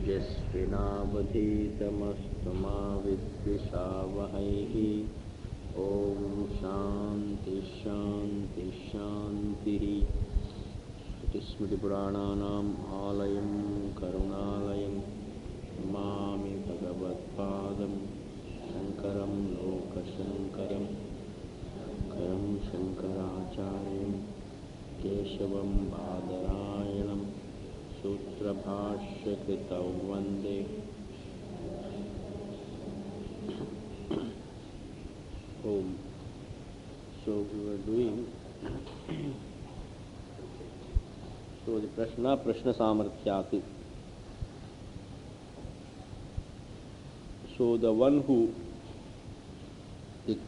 तेजस्विनावधीतमस्तु मा विद्विषावहैः। ॐ शान्ति शान्ति शान्तिः। स्मृतिपुराणानाम् आलयं करुणालयं नमामि भगवत्पादं शङ्करं लोकशङ्करं शङ्कराचार्यं केशवं बादरायणं सूत्रभाष्यकृतौ वन्दे। Om. So we were doing the Prashna Samarthyati. So the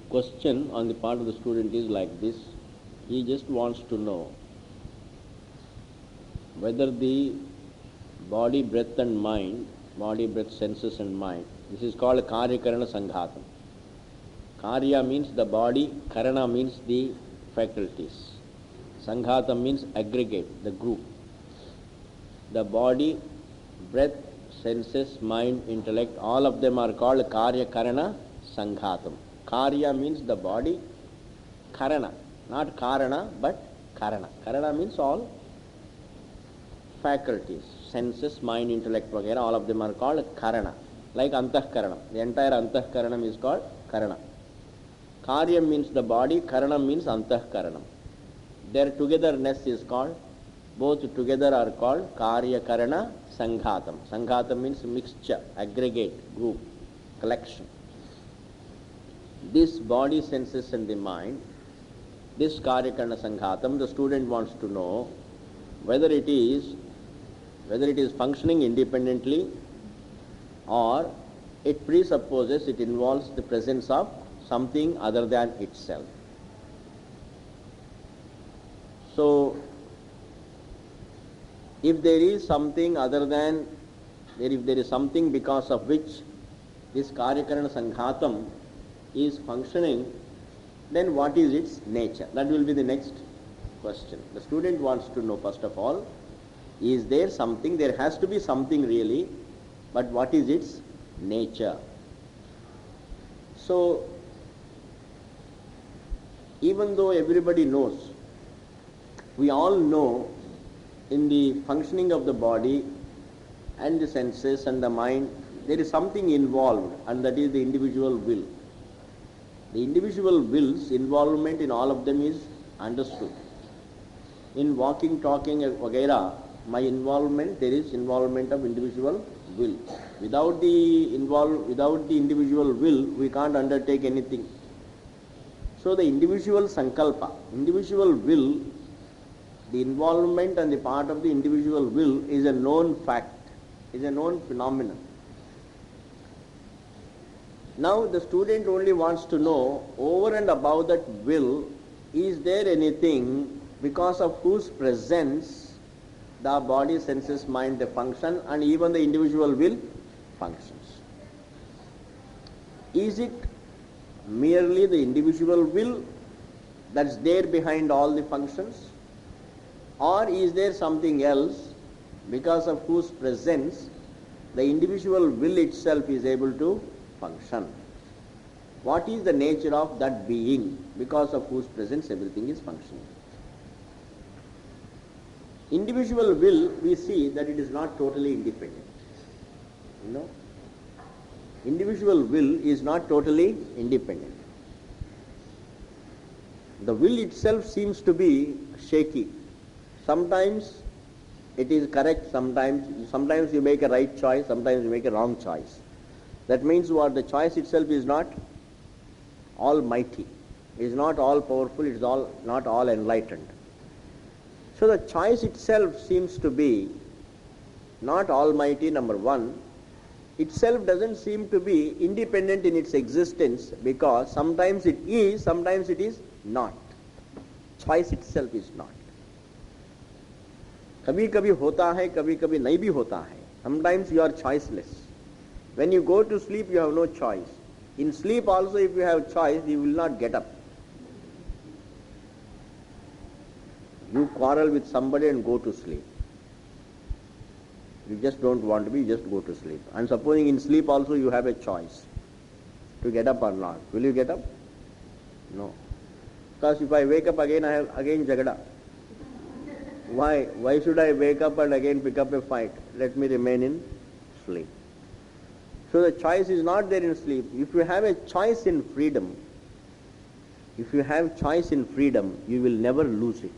question on the part of the student is like this. He just wants to know whether the body, breath and mind, body, breath, senses and mind, this is called Karya Karana Sanghatam. Karya means the body, Karana means the faculties. Sanghatam means aggregate, the group. The body, breath, senses, mind, intellect, all of them are called Karya Karana Sanghatam. Karya means the body, Karana, not Karana but Karana. Karana means all faculties, senses, mind, intellect, all of them are called Karana. Like Antahkarana. The entire Antahkaranam is called Karana. Karya means the body, Karana means Antahkaranam. Their togetherness is called, both together are called Karya Karana Sanghatam. Sanghatam means mixture, aggregate, group, collection. This body, senses and the mind, this Karya Karana Sanghatam, the student wants to know whether it is functioning independently or it presupposes, it involves the presence of something other than itself. So, if there is something other than, if there is something because of which this Karya Karana Sanghatam is functioning, then what is its nature? That will be the next question. The student wants to know, first of all, is there something? There has to be something really, but what is its nature? So, even though everybody knows, we all know in the functioning of the body and the senses and the mind, there is something involved, and that is the individual will. The individual will's involvement in all of them is understood. In walking, talking, etc., my involvement, there is involvement of individual will. Without the individual will, we can't undertake anything. So the individual sankalpa, individual will, the involvement on the part of the individual will is a known fact, is a known phenomenon. Now the student only wants to know, over and above that will, is there anything because of whose presence the body, senses, mind, they function, and even the individual will functions? Is it merely the individual will that's there behind all the functions? Or is there something else because of whose presence the individual will itself is able to function? What is the nature of that being because of whose presence everything is functioning? Individual will, we see that it is not totally independent. Individual will is not totally independent. The will itself seems to be shaky. Sometimes it is correct, sometimes you make a right choice, sometimes you make a wrong choice. That means what? The choice itself is not almighty, is not all powerful, it is not all enlightened. So the choice itself seems to be not almighty, number one. Itself doesn't seem to be independent in its existence, because sometimes it is, sometimes it is not. Choice itself is not. कभी कभी होता है, कभी कभी नहीं भी होता है. Sometimes you are choiceless. When you go to sleep, you have no choice. In sleep also, if you have choice, you will not get up. You quarrel with somebody and go to sleep. You just don't want to be, you just go to sleep. And supposing in sleep also you have a choice to get up or not. Will you get up? No. Because if I wake up again, I have again jagada. Why? Why should I wake up and again pick up a fight? Let me remain in sleep. So the choice is not there in sleep. If you have a choice in freedom, if you have choice in freedom, you will never lose it.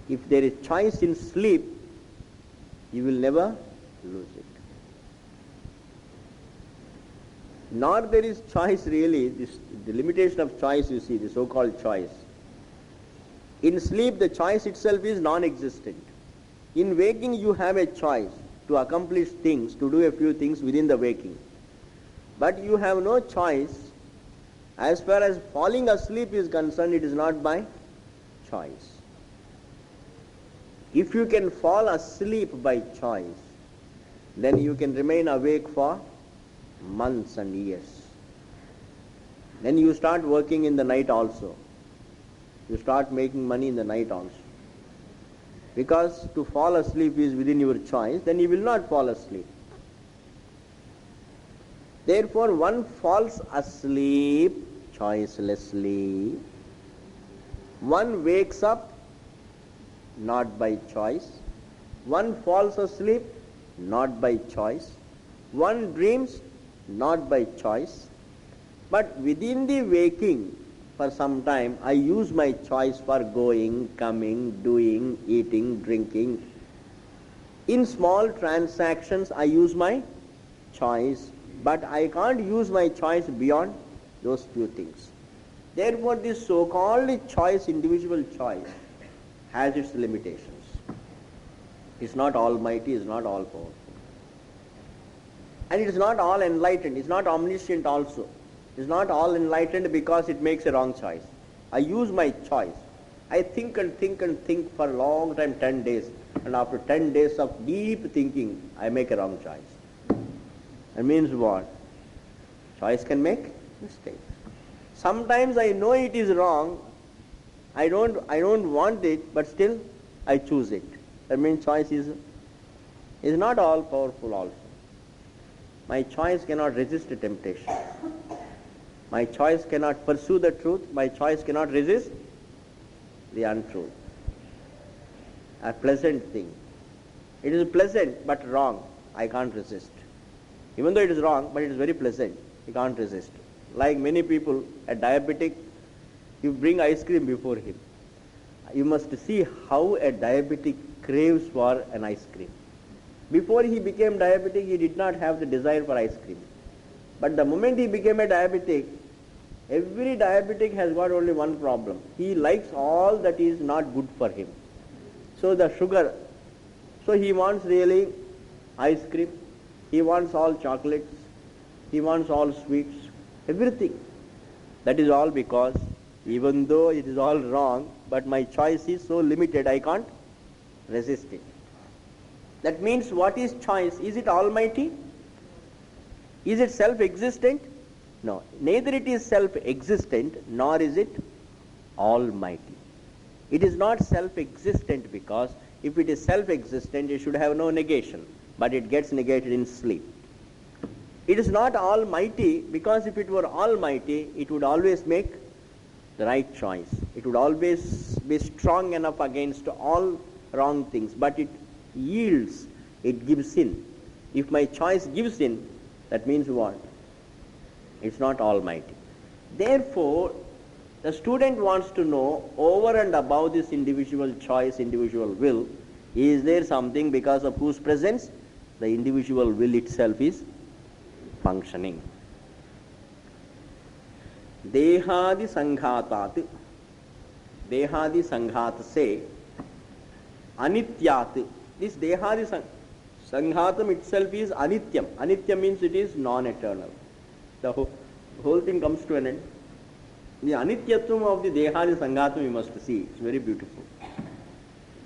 If there is choice in sleep, you will never lose it. Nor there is choice really, the limitation of choice you see, the so-called choice. In sleep the choice itself is non-existent. In waking you have a choice to accomplish things, to do a few things within the waking. But you have no choice. As far as falling asleep is concerned, it is not by choice. If you can fall asleep by choice, then you can remain awake for months and years. Then you start working in the night also. You start making money in the night also. Because to fall asleep is within your choice, then you will not fall asleep. Therefore, one falls asleep choicelessly. One wakes up not by choice. One falls asleep not by choice. One dreams not by choice. But within the waking, for some time, I use my choice for going, coming, doing, eating, drinking. In small transactions, I use my choice, but I can't use my choice beyond those few things. Therefore, this so-called choice, individual choice, has its limitations. It's not almighty, it's not all powerful. And it is not all enlightened, it's not omniscient also. It's not all enlightened because it makes a wrong choice. I use my choice. I think and think and think for a long time, 10 days. And after 10 days of deep thinking, I make a wrong choice. That means what? Choice can make mistakes. Sometimes I know it is wrong. I don't want it, but still I choose it. That means choice is not all powerful also. My choice cannot resist a temptation. My choice cannot pursue the truth. My choice cannot resist the untruth. A pleasant thing. It is pleasant but wrong. I can't resist. Even though it is wrong, but it is very pleasant. You can't resist. Like many people, a diabetic, you bring ice cream before him. You must see how a diabetic craves for an ice cream. Before he became diabetic, he did not have the desire for ice cream. But the moment he became a diabetic, every diabetic has got only one problem. He likes all that is not good for him. So the sugar, so he wants really ice cream, he wants all chocolates, he wants all sweets, everything. That is all because even though it is all wrong, but my choice is so limited, I can't resist it. That means what is choice? Is it almighty? Is it self-existent? No, neither it is self-existent nor is it almighty. It is not self-existent because if it is self-existent, it should have no negation, but it gets negated in sleep. It is not almighty because if it were almighty, it would always make the right choice. It would always be strong enough against all wrong things, but it yields, it gives in. If my choice gives in, that means what? It's not almighty. Therefore, the student wants to know, over and above this individual choice, individual will, is there something because of whose presence the individual will itself is functioning? Dehadi sanghatat, dehadi sanghat se anityat. This dehadi sanghatam itself is anityam. Anityam means it is non-eternal. The whole thing comes to an end. The anityatvam of the dehadi sanghatam you must see. It's very beautiful.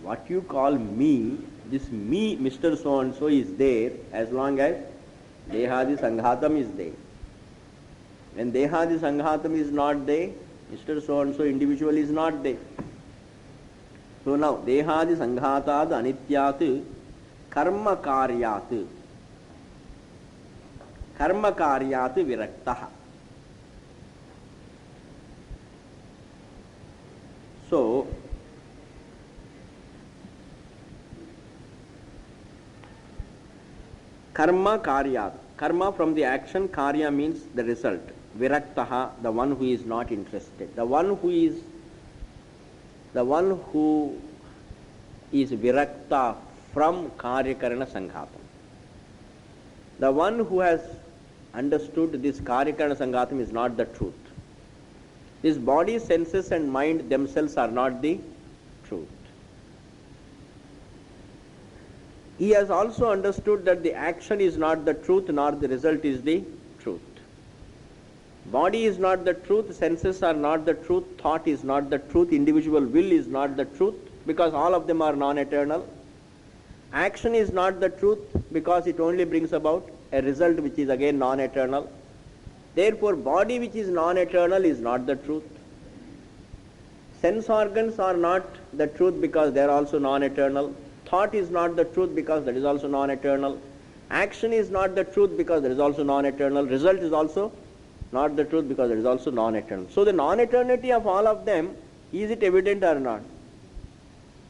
What you call me, this me, Mr. So-and-so is there as long as dehadi sanghatam is there. When dehadi sanghatam is not there, Mr. So-and-so individual is not there. So now, dehadi sanghatad anityat कर्म कार्यात् विरक्तः. So karma karyat, karma from the action, karya means the result. Viraktaha, the one who is not interested. The one who is virakta from karyakarana sanghatam. The one who has understood this karyakarana sanghatam is not the truth. This body, senses and mind themselves are not the truth. He has also understood that the action is not the truth, nor the result is the truth. Body is not the truth, senses are not the truth, thought is not the truth, individual will is not the truth, because all of them are non-eternal. Action is not the truth, because it only brings about a result which is again non-eternal. Therefore, body which is non-eternal is not the truth. Sense organs are not the truth because they are also non-eternal. Thought is not the truth because that is also non-eternal. Action is not the truth because that is also non-eternal. Result is also not the truth because it is also non-eternal. So the non-eternity of all of them, is it evident or not?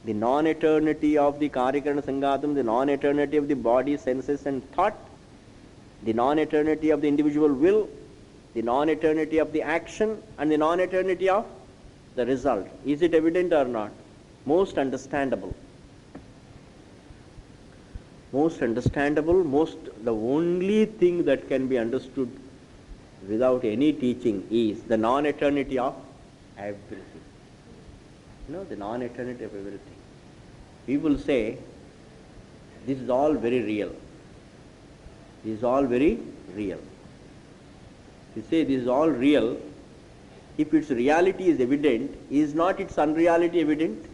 The non-eternity of the karyakarana sanghatam, the non-eternity of the body, senses and thought, the non-eternity of the individual will, the non-eternity of the action and the non-eternity of the result. Is it evident or not? Most understandable. Most understandable, the only thing that can be understood without any teaching is the non-eternity of everything. The non-eternity of everything. People say, this is all very real. This is all very real. You say this is all real. If its reality is evident, is not its unreality evident?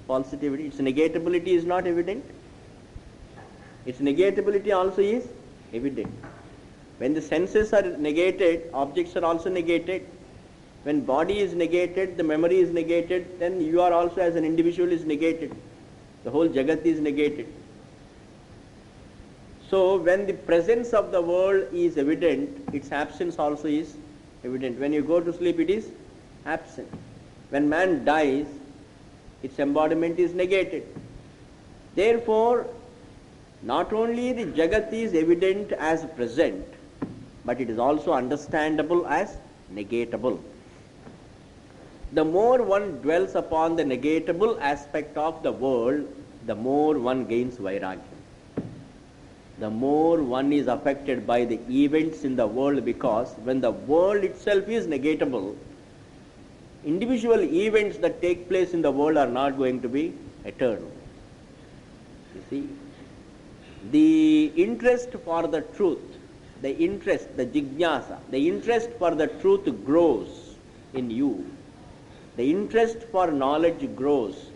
Falsity evident? Its negatability is not evident? Its negatability also is evident. When the senses are negated, objects are also negated. When body is negated, the memory is negated, then you are also as an individual is negated. The whole Jagat is negated. So when the presence of the world is evident, its absence also is evident. When you go to sleep, it is absent. When man dies, its embodiment is negated. Therefore, not only the Jagat is evident as present, but it is also understandable as negatable. The more one dwells upon the negatable aspect of the world, the more one gains vairagya. The more one is affected by the events in the world, because when the world itself is negatable, individual events that take place in the world are not going to be eternal. You see, the interest for the truth, the jigyasa, the interest for the truth grows in you. The interest for knowledge grows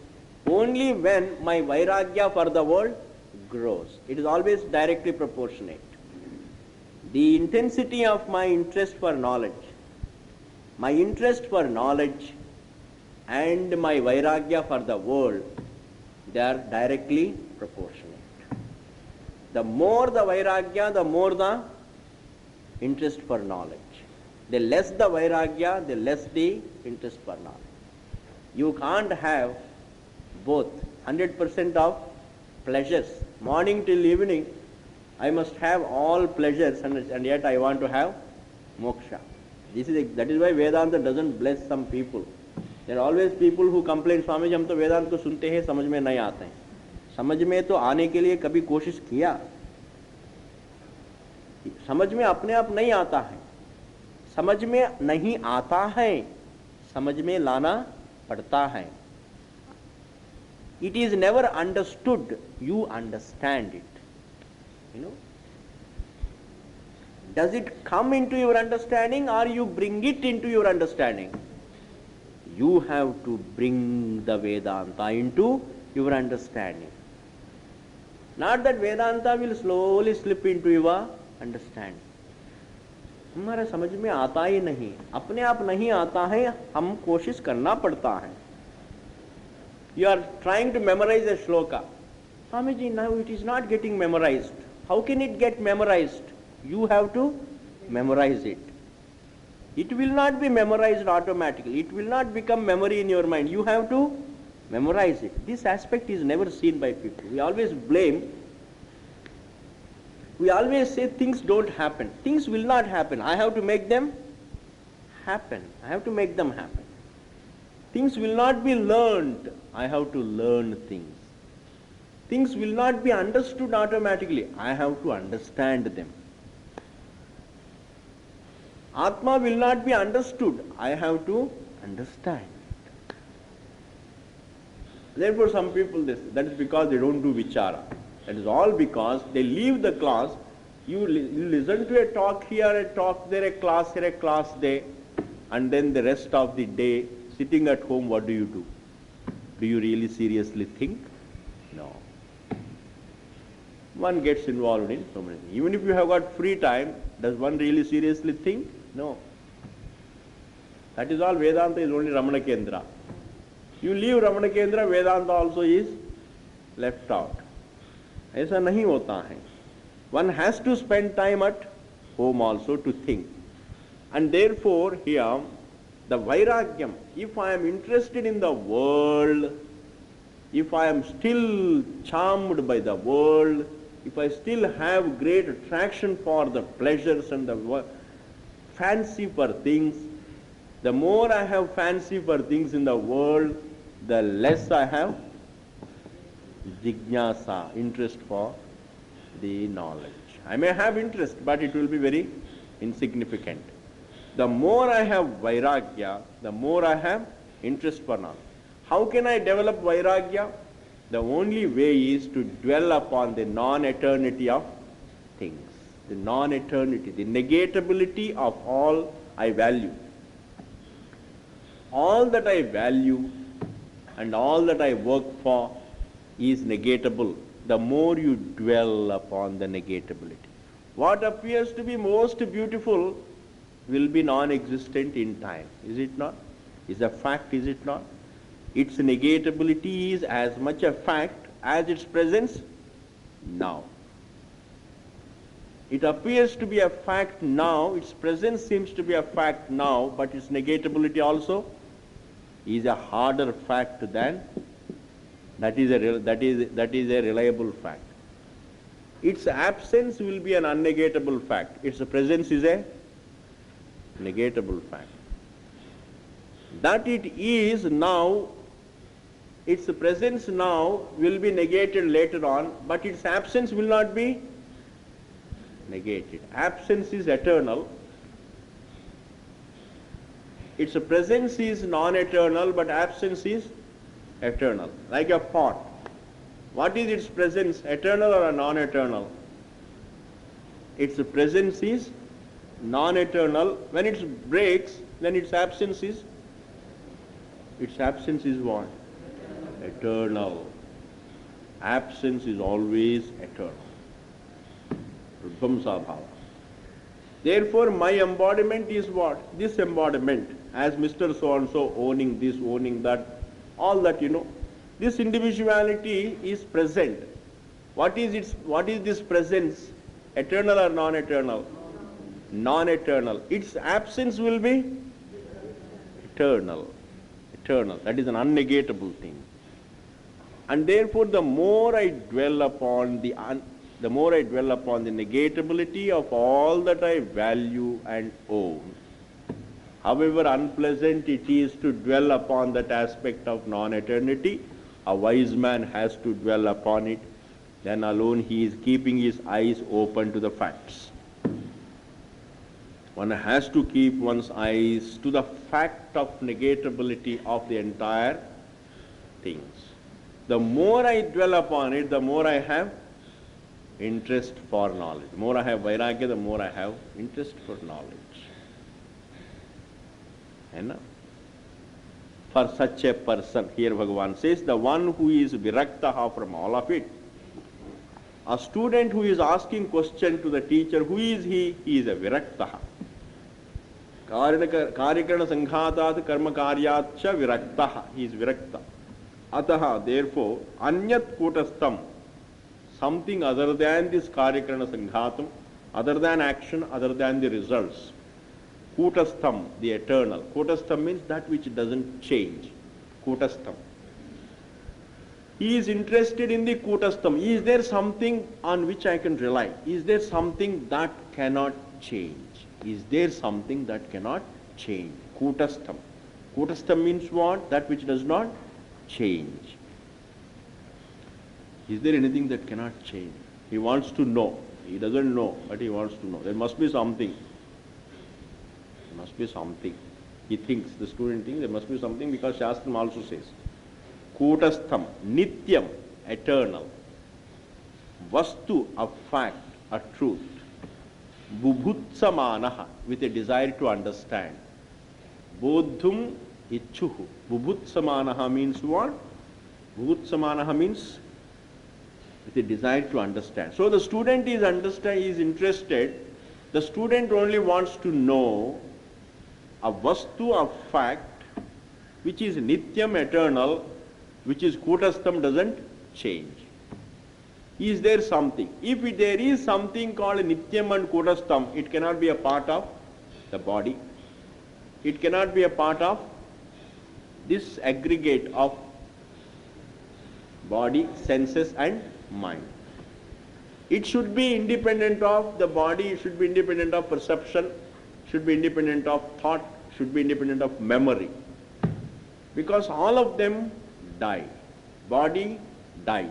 only when my vairagya for the world grows. It is always directly proportionate. The intensity of my interest for knowledge, and my vairagya for the world, they are directly proportionate. The more the vairagya, the more the interest for knowledge. The less the vairagya, the less the interest for knowledge. You can't have both 100% of pleasures. Morning till evening, I must have all pleasures, and yet I want to have moksha. That is why Vedanta doesn't bless some people. There are always people who complain, Swami ji, हम तो वेदांत को सुनते हैं, समझ में नहीं आते हैं. समझ में तो आने के लिए कभी कोशिश किया? समझ में अपने आप नहीं आता है. समझ में नहीं आता है, समझ में लाना पड़ता है. It is never understood, you understand it. Does it come into your understanding or you bring it into your understanding? You have to bring the Vedanta into your understanding. Not that Vedanta will slowly slip into your understanding. हमारा समझ में आता ही नहीं, अपने आप नहीं आता है, हम कोशिश करना पड़ता है. You are trying to memorize a shloka. Swamiji, now it is not getting memorized. How can it get memorized? You have to memorize it. It will not be memorized automatically. It will not become memory in your mind. You have to memorize it. This aspect is never seen by people. We always blame. We always say things don't happen. Things will not happen. I have to make them happen. I have to make them happen. Things will not be learned. I have to learn things. Things will not be understood automatically. I have to understand them. Atma will not be understood. I have to understand. Therefore some people, that is because they don't do vichara. That is all because they leave the class. You listen to a talk here, a talk there, a class here, a class there, and then the rest of the day sitting at home, what do you do? Do you really seriously think? No. One gets involved in so many things. Even if you have got free time, does one really seriously think? No. That is all. Vedanta is only Ramana Kendra. You leave Ramana Kendra, Vedanta also is left out. ऐसा नहीं होता है. One has to spend time at home also to think. And therefore here, the Vairagyam, if I am interested in the world, if I am still charmed by the world, if I still have great attraction for the pleasures and the fancy for things, the more I have fancy for things in the world, the less I have jignasa, interest for the knowledge. I may have interest, but it will be very insignificant. The more I have vairagya, the more I have interest for knowledge. How can I develop vairagya? The only way is to dwell upon the non-eternity of things. The non-eternity, the negatability of all I value. All that I value and all that I work for is negatable. The more you dwell upon the negatability. What appears to be most beautiful will be non-existent in time. Is it not? Is a fact, is it not? Its negatability is as much a fact as its presence now. It appears to be a fact now, its presence seems to be a fact now, but its negatability also is a harder fact than that is a reliable fact. Its absence will be an unnegatable fact. Its presence is a negatable fact. That it is now, its presence now will be negated later on, but its absence will not be negated. Absence is eternal. Its presence is non-eternal, but absence is eternal. Like a pot. What is its presence, eternal or non-eternal? Its presence is non-eternal. When it breaks, then its absence is what? Eternal. Absence is always eternal. Udvamsa bhava. Therefore, my embodiment is what? This embodiment, as Mr. So-and-so owning this, owning that, all that, this individuality is present. What is this presence? Eternal or non-eternal? Non-eternal. Its absence will be eternal. Eternal. That is an unnegatable thing. And therefore, the more I dwell upon the negatability of all that I value and own, however unpleasant it is to dwell upon that aspect of non-eternity, a wise man has to dwell upon it. Then alone he is keeping his eyes open to the facts. One has to keep one's eyes to the fact of negatability of the entire things. The more I dwell upon it, the more I have interest for knowledge. The more I have vairagya, the more I have interest for knowledge. And for such a person, here Bhagavan says, the one who is viraktaha from all of it. A student who is asking question to the teacher, who is he? He is a viraktaha. Karyakarana sanghatat karma karyatcha viraktaha. He is virakta. Ataha, therefore, anyat kutastam. something other than this Karyakarana Sanghatam, other than action, other than the results. Kutastham, the eternal. Kutastham means that which doesn't change. Kutastham. He is interested in the Kutastham. Is there something on which I can rely? Is there something that cannot change? Is there something that cannot change? Kutastham. Kutastham means what? That which does not change. Is there anything that cannot change? He wants to know. He doesn't know, but he wants to know. There must be something. There must be something. He thinks, the student thinks there must be something because Shastram also says. Kutastham, Nityam, eternal. Vastu, a fact, a truth. Bubhutsamanaha, with a desire to understand. Bodhum ichuhu. Bubhutsamanaha means what? Bubhutsamanaha means with a desire to understand. So the student is interested. The student only wants to know a vastu, a fact, which is nityam, eternal, which is kutastham, doesn't change. Is there something? If there is something called nityam and kutastham, it cannot be a part of the body. It cannot be a part of this aggregate of body, senses and mind. It should be independent of the body, it should be independent of perception, should be independent of thought, should be independent of memory. Because all of them die. Body dies,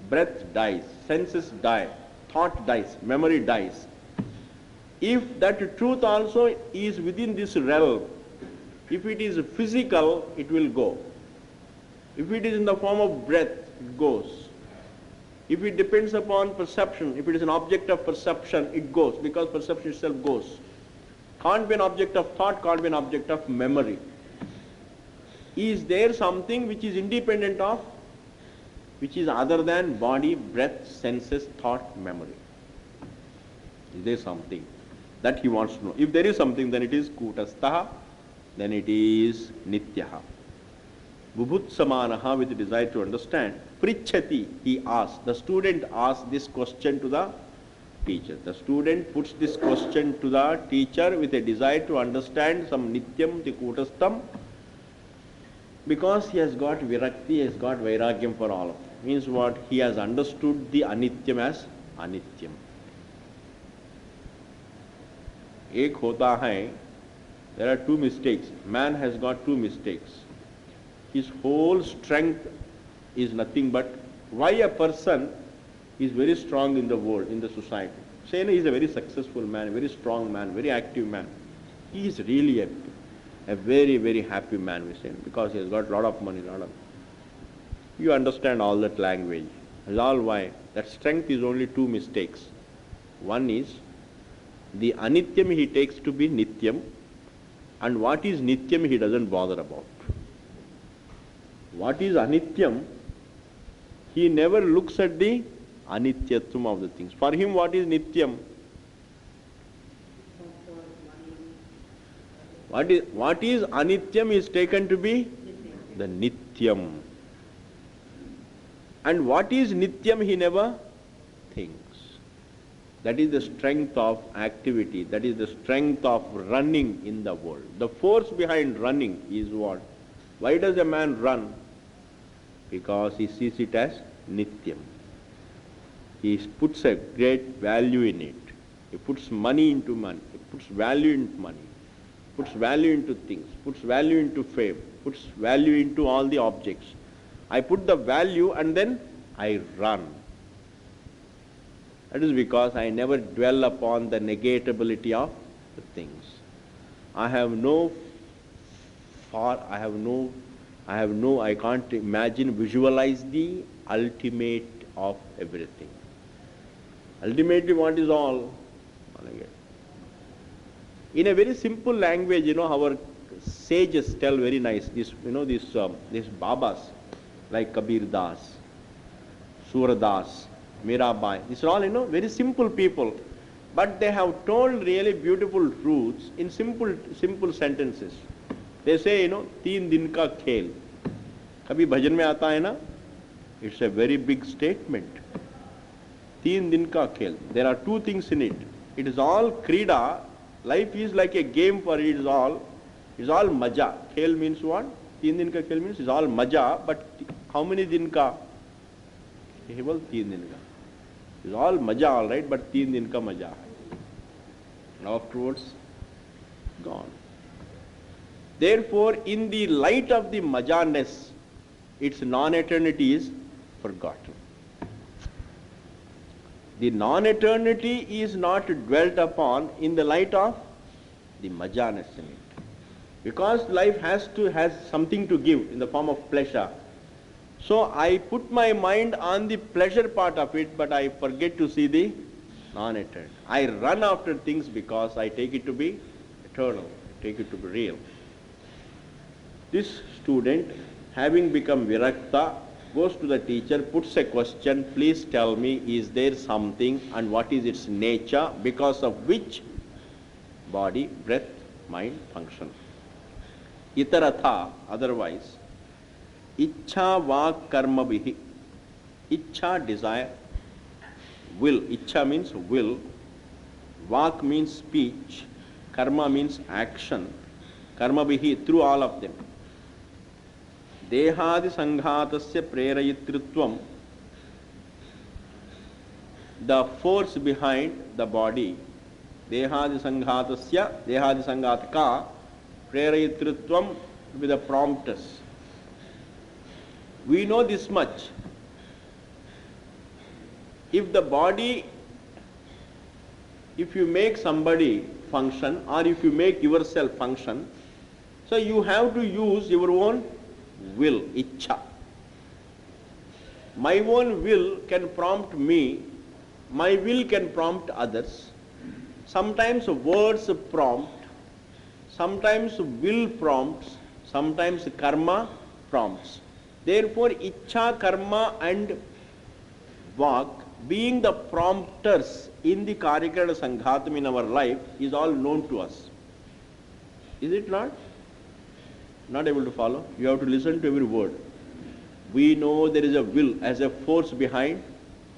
breath dies, senses die, thought dies, memory dies. If that truth also is within this realm, if it is physical, it will go. If it is in the form of breath, it goes. If it depends upon perception, if it is an object of perception, it goes, because perception itself goes. Can't be an object of thought, can't be an object of memory. Is there something which is independent of, which is other than body, breath, senses, thought, memory? Is there something? That he wants to know. If there is something, then it is kutastha, then it is nityaha. Bubhutsamanaha, with the desire to understand. Prichhati, he asks. The student asks this question to the teacher. The student puts this question to the teacher with a desire to understand some nityam, the kutastham, because he has got virakti, he has got vairagyam for all of it. Means what? He has understood the anityam as anityam. Ek hota hai, there are two mistakes. Man has got two mistakes. His whole strength is nothing but why a person is very strong in the world, in the society. Say he is a very successful man, very strong man, very active man. He is really a very, very happy man, we say, because he has got a lot of money, You understand all that language. That's all why. That strength is only two mistakes. One is the anityam he takes to be nityam, and what is nityam he doesn't bother about. What is anityam, he never looks at the anityatvam of the things. For him, what is nityam? What is anityam is taken to be the nityam. And what is nityam he never thinks. That is the strength of activity. That is the strength of running in the world. The force behind running is what? Why does a man run? Because he sees it as nityam. He puts a great value in it. He puts money into money. He puts value into money. Puts value into things. Puts value into fame. Puts value into all the objects. I put the value and then I run. That is because I never dwell upon the negatability of the things. I can't imagine, visualize the ultimate of everything. Ultimately, what is all? In a very simple language, our sages tell very nice. These Babas, like Kabir Das, Surah Das, Mirabai. These are all, very simple people. But they have told really beautiful truths in simple sentences. They say, 3 din ka khel. Kabhi bhajan mein aata hai na? It's a very big statement. Teen din ka khel. There are two things in it. It is all krida. Life is like a game for it. It is all maja. Khel means what? Teen din ka khel means it's all maja. But how many din ka? Keval teen din ka. It's all maja, all right, but teen din ka maja. Afterwards, gone. Therefore, in the light of the majaness, its non-eternity is forgotten. The non-eternity is not dwelt upon in the light of the majaness in it. Because life has something to give in the form of pleasure. So I put my mind on the pleasure part of it, but I forget to see the non-eternal. I run after things because I take it to be eternal, take it to be real. This student, having become virakta, goes to the teacher, puts a question, please tell me, is there something and what is its nature because of which body, breath, mind function? Itaratha, otherwise, Ichha vak karma bihi. Ichha, desire. Will. Ichha means will. Vak means speech. Karma means action. Karma bihi, through all of them. Dehadi sanghatasya prerayitritvam. The force behind the body. Dehadi sanghataka prerayitritvam, with the prompters. We know this much. If the body, if you make somebody function or if you make yourself function, so you have to use your own will, ichha. My own will can prompt me, my will can prompt others. Sometimes words prompt, sometimes will prompts, sometimes karma prompts. Therefore, ichha, karma and vak, being the prompters in the karikara sanghatam in our life, is all known to us. Is it not? Not able to follow? You have to listen to every word. We know there is a will as a force behind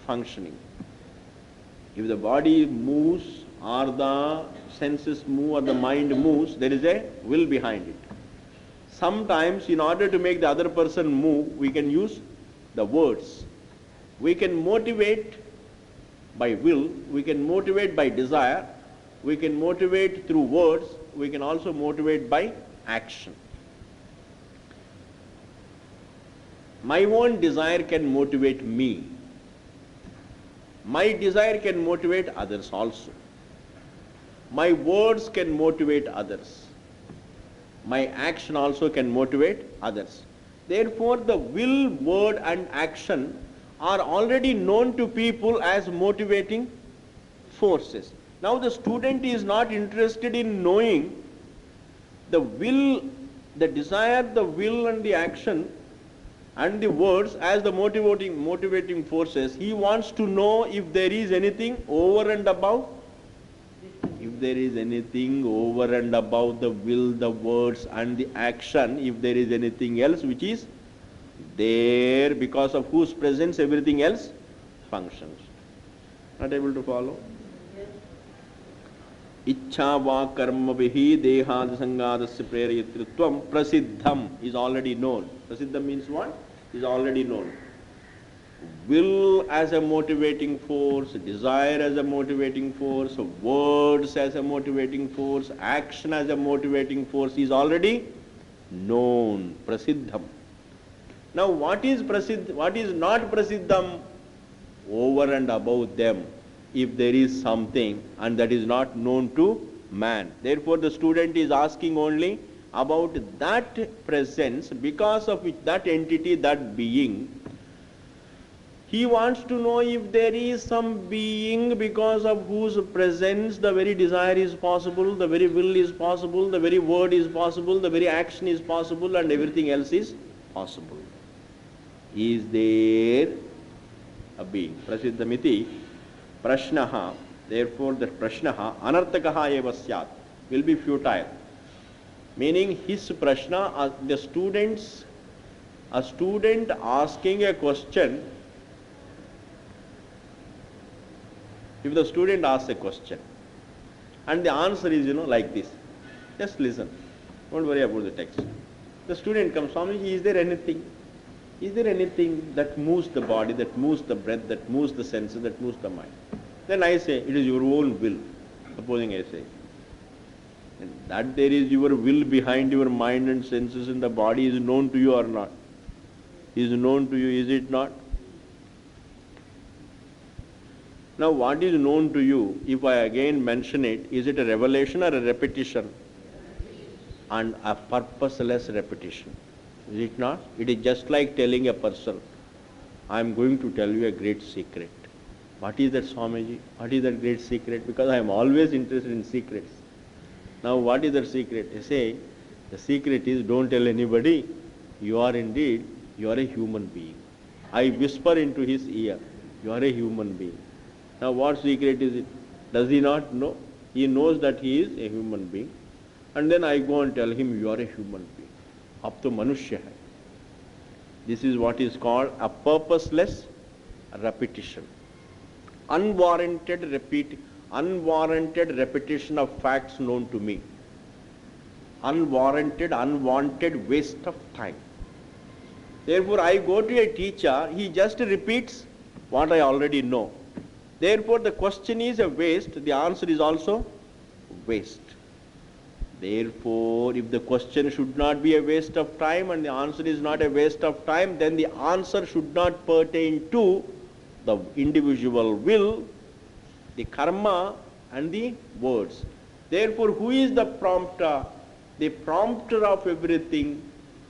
functioning. If the body moves or the senses move or the mind moves, there is a will behind it. Sometimes, in order to make the other person move, we can use the words. We can motivate by will, we can motivate by desire, we can motivate through words, we can also motivate by action. My own desire can motivate me. My desire can motivate others also. My words can motivate others. My action also can motivate others. Therefore, the will, word and action are already known to people as motivating forces. Now the student is not interested in knowing the will, the desire, the will and the action and the words as the motivating forces. He wants to know if there is anything over and above. If there is anything over and above the will, the words and the action, if there is anything else which is there, because of whose presence everything else functions. Not able to follow? Ichha va karma vihi dehad sangadasya prerayitritvam prasiddham is already known. Prasiddham means what? Is already known. Will as a motivating force, desire as a motivating force, words as a motivating force, action as a motivating force is already known. Prasiddham. Now what is what is not prasiddham? Over and above them, if there is something and that is not known to man. Therefore the student is asking only about that presence, because of which that entity, that being. He wants to know if there is some being because of whose presence the very desire is possible, the very will is possible, the very word is possible, the very action is possible and everything else is possible. Is there a being? Prasiddhamiti prashnaha. Therefore the prashnaha anartakaha eva syat will be futile. Meaning his prashna, a student asking a question If the student asks a question and the answer is, like this, just listen. Don't worry about the text. The student comes, Swamiji, is there anything? Is there anything that moves the body, that moves the breath, that moves the senses, that moves the mind? Then I say, it is your own will. Supposing I say, and that there is your will behind your mind and senses in the body is known to you or not? Is known to you, is it not? Now what is known to you, if I again mention it, is it a revelation or a repetition? And a purposeless repetition. Is it not? It is just like telling a person, I am going to tell you a great secret. What is that, Swamiji? What is that great secret? Because I am always interested in secrets. Now what is that secret? I say, the secret is, don't tell anybody, you are a human being. I whisper into his ear, you are a human being. Now what secret is it? Does he not know? He knows that he is a human being. And then I go and tell him, you are a human being. Ab to manushya hai. This is what is called a purposeless repetition. Unwarranted repetition of facts known to me. Unwanted waste of time. Therefore, I go to a teacher, he just repeats what I already know. Therefore, the question is a waste, the answer is also waste. Therefore, if the question should not be a waste of time and the answer is not a waste of time, then the answer should not pertain to the individual will, the karma and the words. Therefore, who is the prompter? The prompter of everything,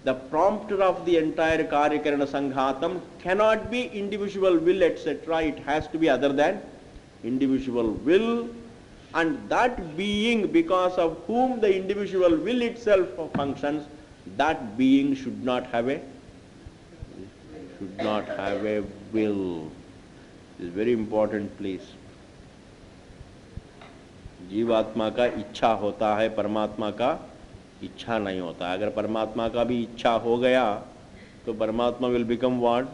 the prompter of the entire Karyakarana Sanghatam cannot be individual will, etc. It has to be other than individual will. And that being, because of whom the individual will itself functions, that being should not have a will. This is very important, please. जीवात्मा का इच्छा होता है, परमात्मा का इच्छा नहीं होता. अगर परमात्मा का भी इच्छा हो गया तो परमात्मा will become what?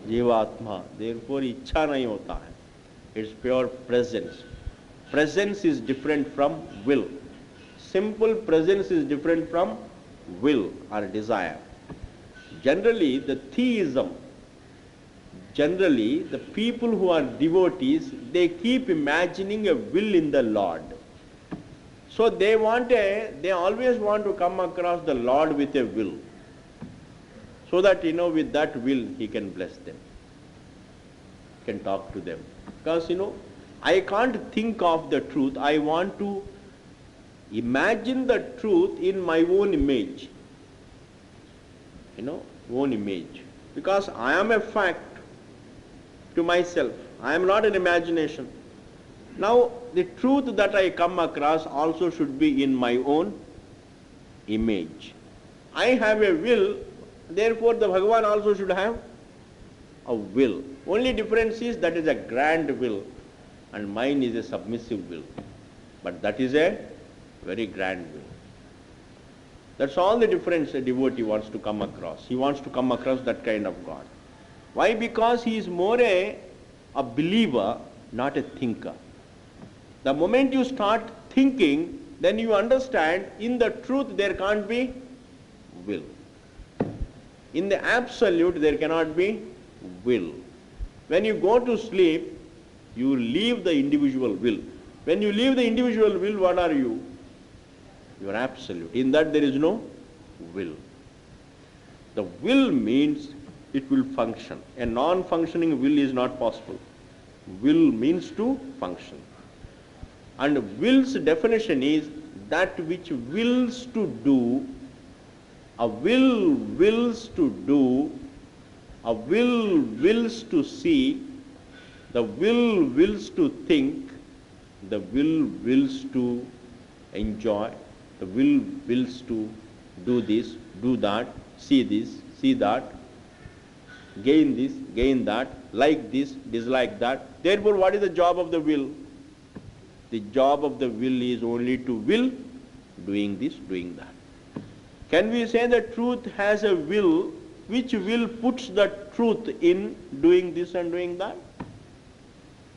जीवात्मा. Therefore इच्छा नहीं होता है. It's pure presence. Presence is different from will. Simple presence is different from will or desire. Generally, the theism, the people who are devotees, they keep imagining a will in the Lord. So they always want to come across the Lord with a will. So that, with that will, he can bless them, can talk to them. Because, I can't think of the truth. I want to imagine the truth in my own image. Own image. Because I am a fact to myself. I am not an imagination. Now, the truth that I come across also should be in my own image. I have a will, therefore the Bhagavan also should have a will. Only difference is that is a grand will and mine is a submissive will. But that is a very grand will. That's all the difference a devotee wants to come across. He wants to come across that kind of God. Why? Because he is more a believer, not a thinker. The moment you start thinking, then you understand in the truth there can't be will. In the absolute there cannot be will. When you go to sleep, you leave the individual will. When you leave the individual will, what are you? You are absolute. In that there is no will. The will means it will function. A non-functioning will is not possible. Will means to function. And will's definition is that which wills to do, a will wills to do, a will wills to see, the will wills to think, the will wills to enjoy, the will wills to do this, do that, see that, gain this, gain that, like this, dislike that. Therefore, what is the job of the will? The job of the will is only to will doing this, doing that. Can we say that truth has a will? Which will puts the truth in doing this and doing that?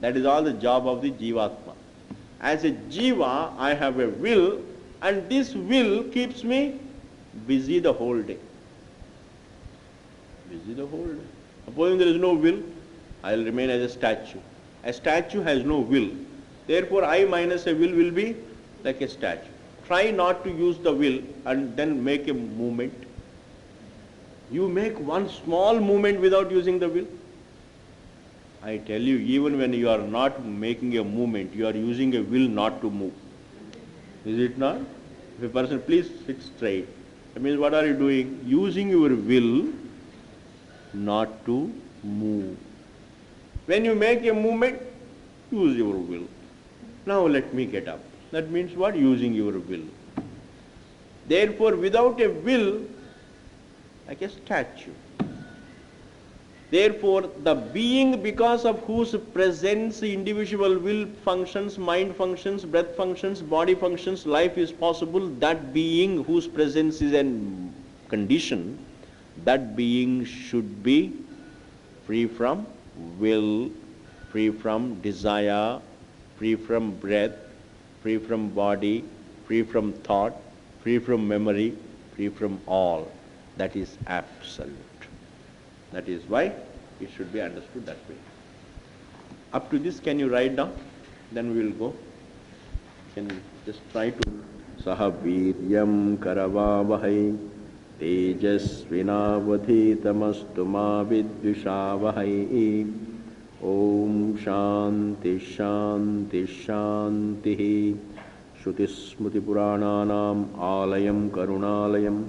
That is all the job of the Jivatma. As a Jiva, I have a will, and this will keeps me busy the whole day. Busy the whole day. Supposing there is no will, I will remain as a statue. A statue has no will. Therefore, I minus a will be like a statue. Try not to use the will and then make a movement. You make one small movement without using the will. I tell you, even when you are not making a movement, you are using a will not to move. Is it not? If a person, please sit straight. That means what are you doing? Using your will not to move. When you make a movement, use your will. Now let me get up. That means what? Using your will. Therefore, without a will, like a statue. Therefore, the being because of whose presence the individual will functions, mind functions, breath functions, body functions, life is possible, that being whose presence is a condition, that being should be free from will, free from desire, free from breath, free from body, free from thought, free from memory, free from all. That is absolute. That is why it should be understood that way. Up to this, can you write down? Then we will go. Can you just try to. Saha viryam karavavahai tejasvinavadhitamastu ma vidvishavahai. Om shanti shanti shanti. Shrutismriti purananam alayam karunalayam.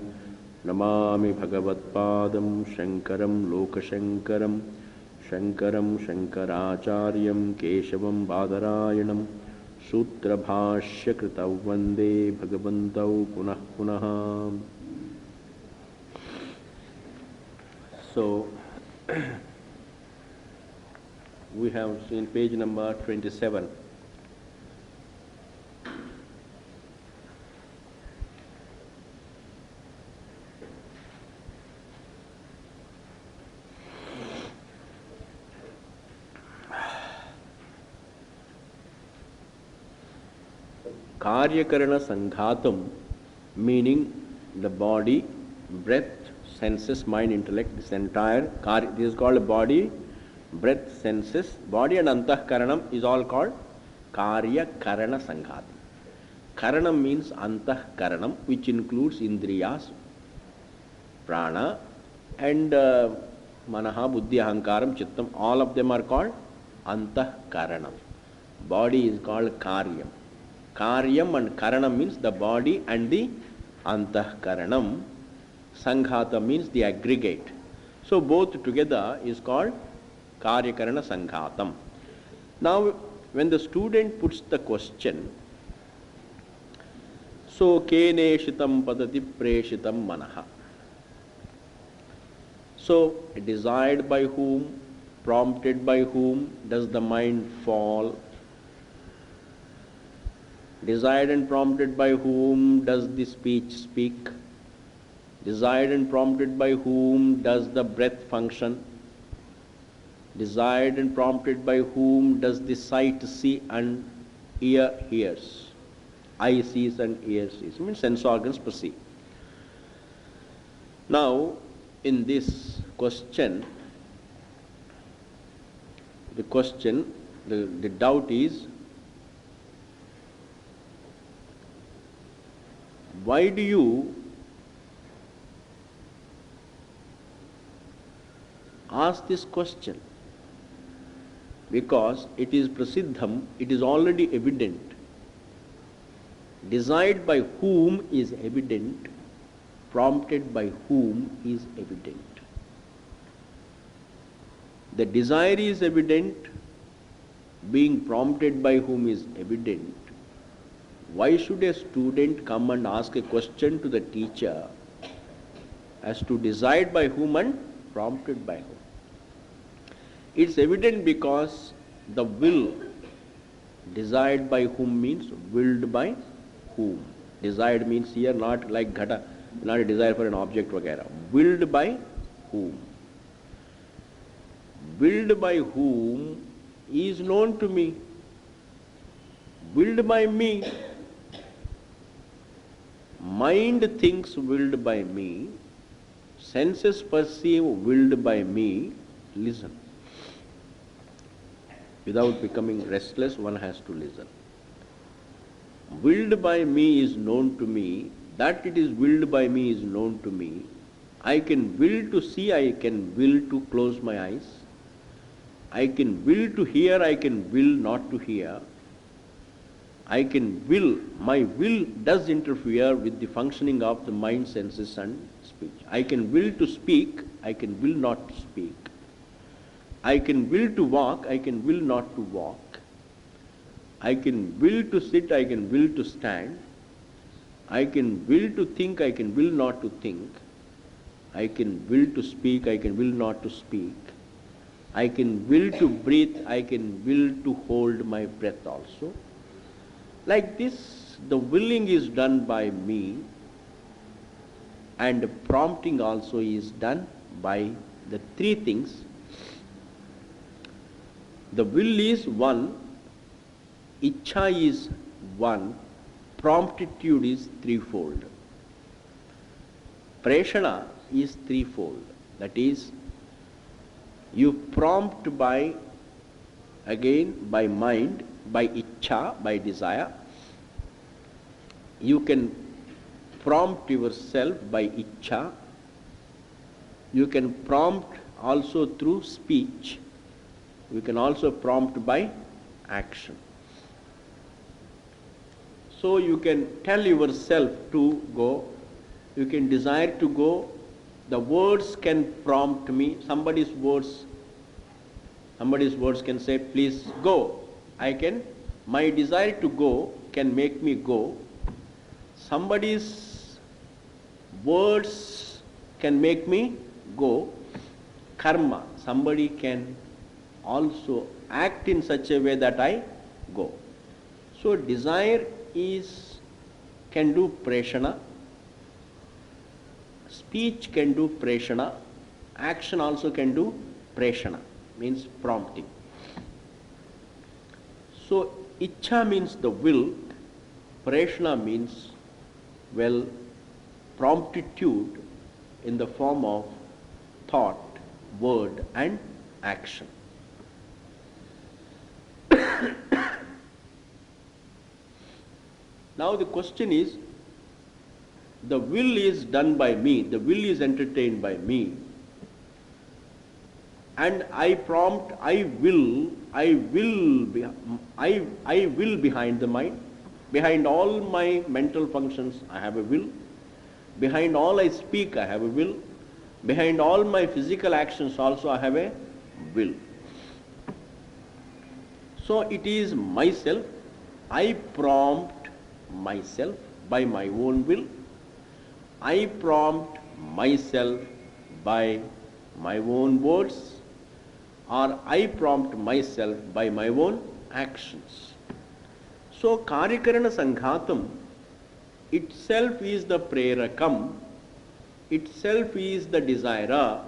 Namami Bhagavatpadam Shankaram Lokashankaram Shankaram Shankaracharyam Keshavam Badarayanam Sutra Bhashya Kritav Vande Bhagavantau Punah Punah. So, we have seen page number 27. Karyakarana Sanghatam, meaning the body, breath, senses, mind, intellect, this entire, this is called body, breath, senses, body and antahkaranam is all called Karyakarana Sanghatam. Karanam means antahkaranam, which includes indriyas, prana, and manaha, buddhi, ahankaram, chittam, all of them are called antahkaranam. Body is called karyam. Karyam and karanam means the body and the antahkaranam. Sanghata means the aggregate. So both together is called Karyakarana Sanghatam. Now when the student puts the question, so keneshitam padati preshitam manaha. So desired by whom, prompted by whom does the mind fall? Desired and prompted by whom does the speech speak? Desired and prompted by whom does the breath function? Desired and prompted by whom does the sight see and ear hears? Eye sees and ear sees. I mean sense organs perceive. Now, in this question, the doubt is, why do you ask this question? Because it is prasiddham, it is already evident. Desired by whom is evident, prompted by whom is evident. The desire is evident, being prompted by whom is evident. Why should a student come and ask a question to the teacher as to desired by whom and prompted by whom? It's evident because the will, desired by whom means willed by whom. Desired means here not like ghata, not a desire for an object, vagara. Willed by whom? Willed by whom is known to me, willed by me. Mind thinks willed by me, senses perceive willed by me. Listen. Without becoming restless, one has to listen. Willed by me is known to me, that it is willed by me is known to me. I can will to see, I can will to close my eyes. I can will to hear, I can will not to hear. I can will, my will does interfere with the functioning of the mind, senses and speech. I can will to speak, I can will not to speak. I can will to walk, I can will not to walk. I can will to sit, I can will to stand. I can will to think, I can will not to think. I can will to speak, I can will not to speak. I can will to breathe, I can will to hold my breath also. Like this, the willing is done by me, and prompting also is done by the three things. The will is one, Ichcha is one, promptitude is threefold. Preshana is threefold. That is, you prompt by, again, by mind, by Ichcha, by desire. You can prompt yourself by Ichcha. You can prompt also through speech. You can also prompt by action. So you can tell yourself to go, you can desire to go, the words can prompt me, somebody's words can say, please go. My desire to go can make me go. Somebody's words can make me go. Karma, somebody can also act in such a way that I go. So desire can do preshana, speech can do preshana, action also can do preshana, means prompting. So Ichcha means the will, preshana means, well, promptitude in the form of thought, word and action. Now the question is, the will is done by me, the will is entertained by me, and I prompt, I will behind the mind. Behind all my mental functions, I have a will. Behind all I speak, I have a will. Behind all my physical actions also, I have a will. So it is myself. I prompt myself by my own will. I prompt myself by my own words, or I prompt myself by my own actions. So Karyakarana Sanghatam itself is the prerakam, itself is the desirer,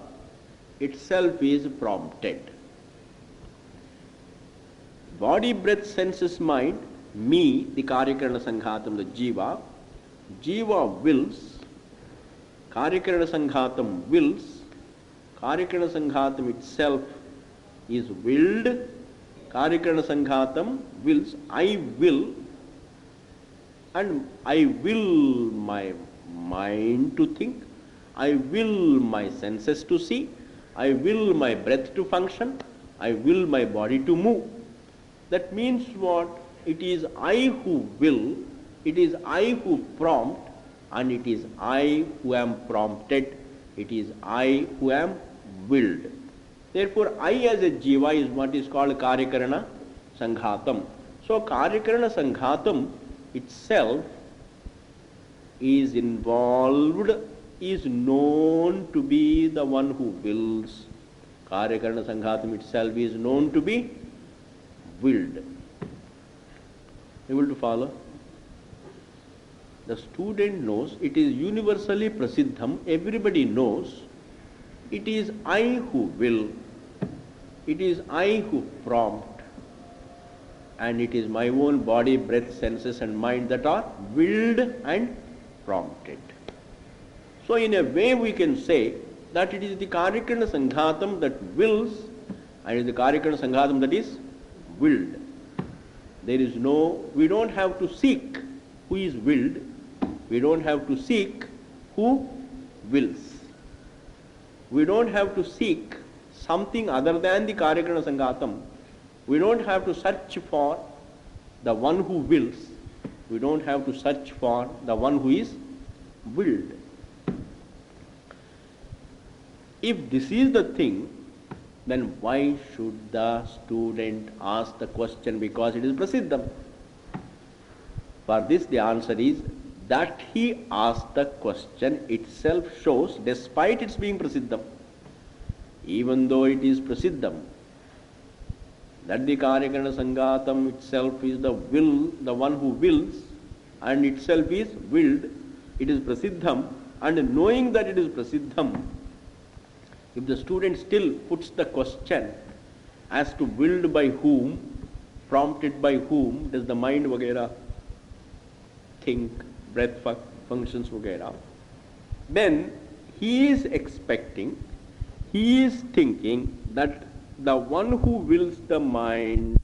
itself is prompted. Body, breath, senses, mind, me, the Karyakarana Sanghatam, the Jiva. Jiva wills, Karyakarana Sanghatam wills, Karyakarana Sanghatam itself is willed, Karyakarana Sanghatam wills, I will, and I will my mind to think, I will my senses to see, I will my breath to function, I will my body to move. That means what? It is I who will, it is I who prompt, and it is I who am prompted, it is I who am willed. Therefore, I as a jiva is what is called Karyakarana Sanghatam. So, Karyakarana Sanghatam itself is involved, is known to be the one who wills. Karyakarana Sanghatam itself is known to be willed. Able to follow? The student knows, it is universally prasiddham, everybody knows, it is I who will, it is I who prompt, and it is my own body, breath, senses and mind that are willed and prompted. So in a way we can say that it is the Karikana Sanghatam that wills and it is the Karikana Sanghatam that is willed. There is no, we don't have to seek who is willed, we don't have to seek who wills. We don't have to seek something other than the Karikana Sanghatam. We don't have to search for the one who wills. We don't have to search for the one who is willed. If this is the thing, then why should the student ask the question? Because it is prasiddham. For this the answer is that he asked the question itself shows, despite its being prasiddham, even though it is prasiddham, that the Karikana Sanghatam itself is the will, the one who wills, and itself is willed, it is prasiddham, and knowing that it is prasiddham, if the student still puts the question as to willed by whom, prompted by whom, does the mind vagera think, breath functions vagera, then he is expecting, he is thinking that the one who wills the mind